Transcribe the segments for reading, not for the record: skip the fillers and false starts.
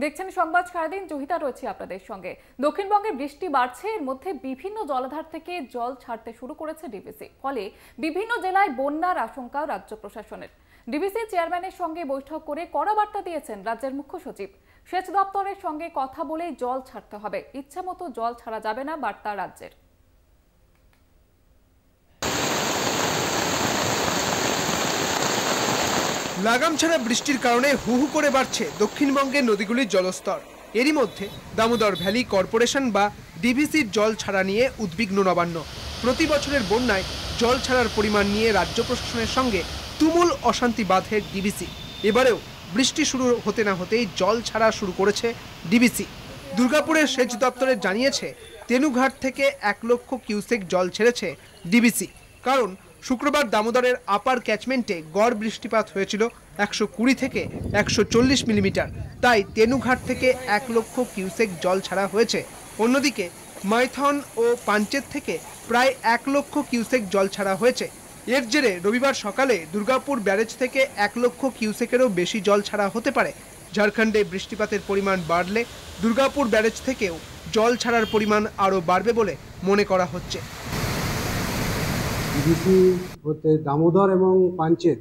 দেখছেন সংবাদ সারাদিন। জহিতা রয়েছে আপনাদের সঙ্গে। দক্ষিণবঙ্গে বৃষ্টি বাড়ছে, এর মধ্যে বিভিন্ন জলাধার থেকে জল ছাড়তে শুরু করেছে ডিভিসি। ফলে বিভিন্ন জেলায় বন্যার আশঙ্কা রাজ্য প্রশাসনের। ডিভিসি চেয়ারম্যানের সঙ্গে বৈঠক করে কড়া বার্তা দিয়েছেন রাজ্যের মুখ্য সচিব। সেচ দপ্তরের সঙ্গে কথা বলেই জল ছাড়তে হবে, ইচ্ছামতো জল ছাড়া যাবে না, বার্তা রাজ্যের। লাগাম ছাড়া বৃষ্টির কারণে হু হু করে বাড়ছে দক্ষিণবঙ্গের নদীগুলির জলস্তর। এরই মধ্যে দামোদর ভ্যালি কর্পোরেশন বা ডিভিসির জল ছাড়া নিয়ে উদ্বিগ্ন নবান্ন। প্রতি বছরের বন্যায় জল ছাড়ার পরিমাণ নিয়ে রাজ্য প্রশাসনের সঙ্গে তুমুল অশান্তি বাঁধে ডিভিসি। এবারেও বৃষ্টি শুরু হতে না হতেই জল ছাড়া শুরু করেছে ডিভিসি। দুর্গাপুরের সেচ দপ্তরে জানিয়েছে, তেনুঘাট থেকে 1 লক্ষ কিউসেক জল ছেড়েছে ডিভিসি। কারণ শুক্রবার দামোদরের আপার ক্যাচমেন্টে গড় বৃষ্টিপাত হয়েছিল 120 থেকে 140 মিলিমিটার। তাই তেনুঘাট থেকে 1 লক্ষ কিউসেক জল ছাড়া হয়েছে। অন্যদিকে মাইথন ও পাঞ্চেত থেকে প্রায় 1 লক্ষ কিউসেক জল ছাড়া হয়েছে। এর জেরে রবিবার সকালে দুর্গাপুর ব্যারেজ থেকে 1 লক্ষ কিউসেকেরও বেশি জল ছাড়া হতে পারে। ঝাড়খণ্ডে বৃষ্টিপাতের পরিমাণ বাড়লে দুর্গাপুর ব্যারেজ থেকেও জল ছাড়ার পরিমাণ আরও বাড়বে বলে মনে করা হচ্ছে। ডিভিসি হতে দামোদর এবং পাঞ্চেত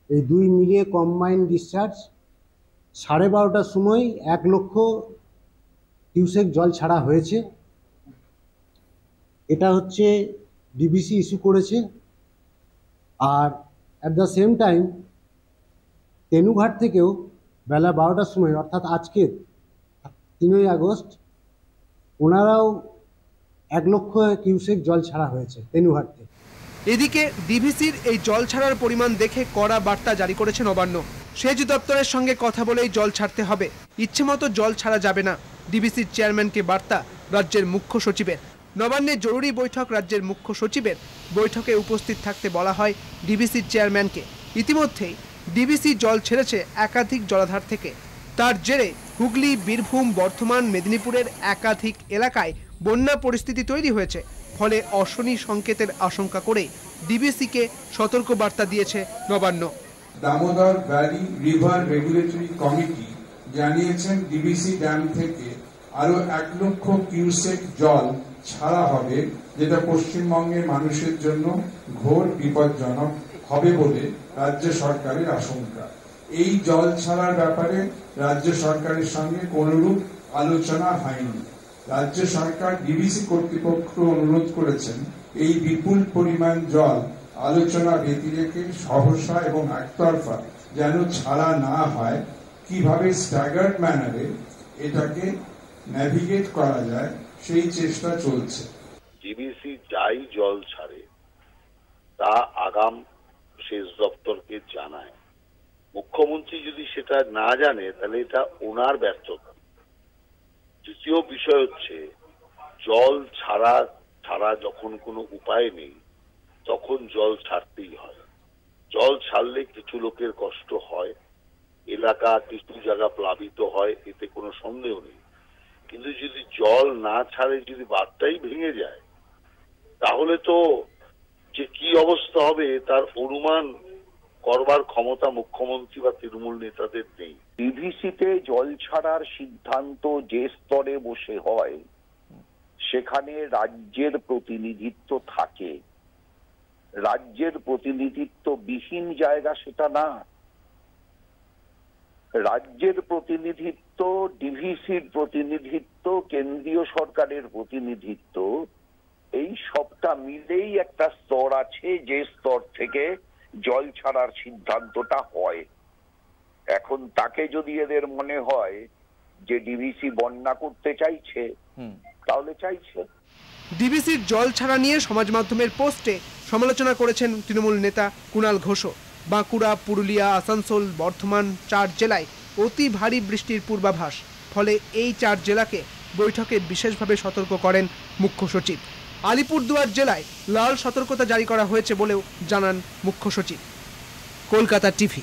এই দুই মিলিয়ে কম্বাইন্ড ডিসচার্জ 12:30টার সময় 1 লক্ষ কিউসেক জল ছাড়া হয়েছে। এটা হচ্ছে ডিভিসি ইস্যু করেছে। আর at the same time Tenughat থেকেও বেলা 12টার সময়, অর্থাৎ আজকে 3 আগস্ট, ওনারাও 1 লক্ষ কিউসেক জল ছাড়া হয়েছে তেনুঘাট থেকে। এদিকে ডিভিসির এই জল ছাড়ার পরিমাণ দেখে কড়া বার্তা জারি করেছে নবান্ন। সেচ দপ্তরের সঙ্গে কথা বলেই জল ছাড়তে হবে, ইচ্ছেমতো জল ছাড়া যাবে না। ডিভিসির চেয়ারম্যানকে বার্তা রাজ্যের মুখ্য সচিবের। নবান্নে জরুরি বৈঠক রাজ্যের মুখ্য সচিবের। বৈঠকে উপস্থিত থাকতে বলা হয় ডিভিসির চেয়ারম্যানকে। ইতিমধ্যেই ডিভিসি জল ছেড়েছে একাধিক জলাধার থেকে। তার জেরে হুগলি, বীরভূম, বর্ধমান, মেদিনীপুরের একাধিক এলাকায় বন্যা পরিস্থিতি তৈরি হয়েছে। ফলে অশনি সংকেতের আশঙ্কা করে ডিভিসিকে সতর্ক বার্তা দিয়েছে Nabanna. Damodar valley river regulatory committee জানিয়েছেন ডিভিসি ড্যাম থেকে আরো 1 লক্ষ কিউসেক জল ছাড়া হবে, যেটা পশ্চিমবঙ্গের মানুষের জন্য ঘোর বিপজ্জনক হবে বলে রাজ্য সরকারের আশঙ্কা। এই জল ছাড়ার ব্যাপারে রাজ্য সরকারের সঙ্গে কোনরূপ আলোচনা হয়নি। রাজ্য সরকার ডিভিসি কর্তৃপক্ষকে অনুরোধ করেছেন এই বিপুল পরিমাণ জল আলোচনা ব্যতি রেখে সহসা এবং একতরফা যেন ছাড়া না হয়, কিভাবে স্ট্যাগার্ড ম্যানারে এটাকে ন্যাভিগেট করা যায় সেই চেষ্টা চলছে। ডিভিসি যাই জল ছাড়ে তা আগাম সেচ দপ্তরকে জানায়। মুখ্যমন্ত্রী যদি সেটা না জানে তাহলে এটা ওনার ব্যর্থতা। দ্বিতীয় বিষয় হচ্ছে, জল ছাড়া যখন কোনো উপায় নেই তখন জল ছাড়তেই হয়। জল ছাড়লে কিছু লোকের কষ্ট হয়, এলাকা কিছু জায়গা প্লাবিত হয়, এতে কোনো সন্দেহ নেই। কিন্তু যদি জল না ছাড়ে, যদি বাঁধটাই ভেঙে যায়, তাহলে তো যে কি অবস্থা হবে তার অনুমান করবার ক্ষমতা মুখ্যমন্ত্রী বা তৃণমূল নেতাদের নেই। ডিভিসিতে জল ছাড়ার সিদ্ধান্ত যে স্তরে বসে হয় সেখানে রাজ্যের প্রতিনিধিত্ব থাকে। রাজ্যের প্রতিনিধিত্ব বিহীন জায়গা সেটা না। রাজ্যের প্রতিনিধিত্ব, ডিভিসির প্রতিনিধিত্ব, কেন্দ্রীয় সরকারের প্রতিনিধিত্ব, এই সবটা মিলেই একটা স্তর আছে যে স্তর থেকে জল ছাড়ার সিদ্ধান্তটা হয়। এখন তাকে যদি এদের মনে হয় যে ডিভিসি বন্যা করতে চাইছে, তাহলে চাইছে। ডিভিসির জল ছাড়া নিয়ে সমাজ মাধ্যমের পোস্টে সমালোচনা করেছেন তৃণমূল নেতা কুণাল ঘোষও। বাঁকুড়া, পুরুলিয়া, আসানসোল, বর্ধমান 4 জেলায় অতি ভারী বৃষ্টির পূর্বাভাস। ফলে এই 4 জেলাকে বৈঠকে বিশেষভাবে সতর্ক করেন মুখ্য সচিব। আলিপুরদুয়ার জেলায় লাল সতর্কতা জারি করা হয়েছে বলেও জানান মুখ্য সচিব। কলকাতা টিভি।